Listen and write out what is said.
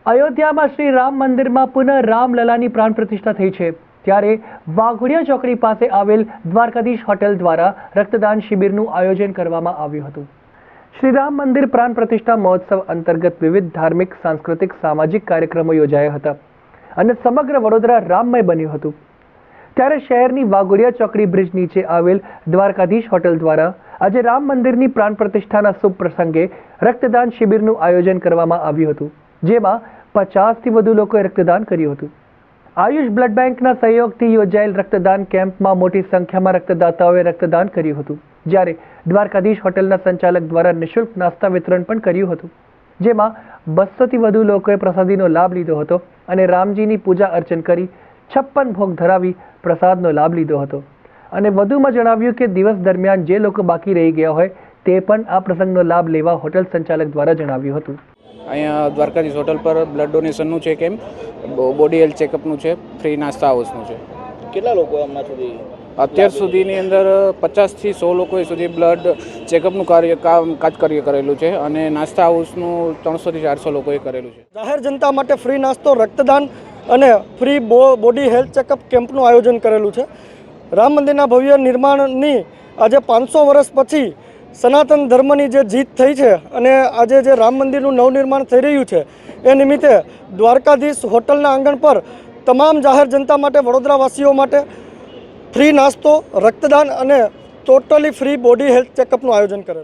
અયોધ્યામાં શ્રી રામ મંદિરમાં પુનઃ રામલલાની પ્રાણ પ્રતિષ્ઠા થઈ છે ત્યારે વાઘોડિયા ચોકડી પાસે આવેલ દ્વારકાધીશ હોટેલ દ્વારા રક્તદાન શિબિરનું આયોજન કરવામાં આવ્યું હતું। શ્રી રામ મંદિર પ્રાણ પ્રતિષ્ઠા મહોત્સવ અંતર્ગત વિવિધ ધાર્મિક, સાંસ્કૃતિક, સામાજિક કાર્યક્રમો યોજાયા હતા અને સમગ્ર વડોદરા રામમય બન્યું હતું। ત્યારે શહેરની વાઘોડિયા ચોકડી બ્રિજ નીચે આવેલ દ્વારકાધીશ હોટેલ દ્વારા આજે રામ મંદિરની પ્રાણ પ્રતિષ્ઠાના શુભ પ્રસંગે રક્તદાન શિબિરનું આયોજન કરવામાં આવ્યું હતું, જેમાં 50થી વધુ લોકોએ રક્તદાન કર્યું હતું। આયુષ બ્લડ બેંકના સહયોગથી યોજાયેલ રક્તદાન કેમ્પમાં મોટી સંખ્યામાં રક્તદાતાઓએ રક્તદાન કર્યું હતું, જ્યારે દ્વારકાધીશ હોટેલના સંચાલક દ્વારા નિઃશુલ્ક નાસ્તા વિતરણ પણ કર્યું હતું, જેમાં 200થી વધુ લોકોએ પ્રસાદીનો લાભ લીધો હતો અને રામજીની પૂજા અર્ચન કરી 56 ભોગ ધરાવી પ્રસાદનો લાભ લીધો હતો અને વધુમાં જણાવ્યું કે દિવસ દરમિયાન જે લોકો બાકી રહી ગયા હોય તે પણ આ પ્રસંગનો લાભ લેવા હોટેલ સંચાલક દ્વારા જણાવ્યું હતું। અહીંયા દ્વારકાધીશ હોટલ પર બ્લડ ડોનેશનનું છે કેમ્પ, બોડી હેલ્થ ચેકઅપનું છે, ફ્રી નાસ્તા હાઉસનું છે। કેટલા લોકો હમણાં સુધી અત્યાર સુધીની અંદર 50થી 100 લોકોએ સુધી બ્લડ ચેકઅપનું કામકાજ કરેલું છે અને નાસ્તા હાઉસનું 300થી 400 લોકોએ કરેલું છે। જાહેર જનતા માટે ફ્રી નાસ્તો, રક્તદાન અને ફ્રી બોડી હેલ્થ ચેકઅપ કેમ્પનું આયોજન કરેલું છે। રામ મંદિરના ભવ્ય નિર્માણની આજે 500 વર્ષ પછી સનાતન ધર્મની જે જીત થઈ છે અને આજે જે રામ મંદિરનું નવનિર્માણ થઈ રહ્યું છે એ નિમિત્તે દ્વારકાધીશ હોટલના આંગણ પર તમામ જાહેર જનતા માટે, વડોદરાવાસીઓ માટે ફ્રી નાસ્તો, રક્તદાન અને ટોટલી ફ્રી બોડી હેલ્થ ચેકઅપનું આયોજન કરેલું છે।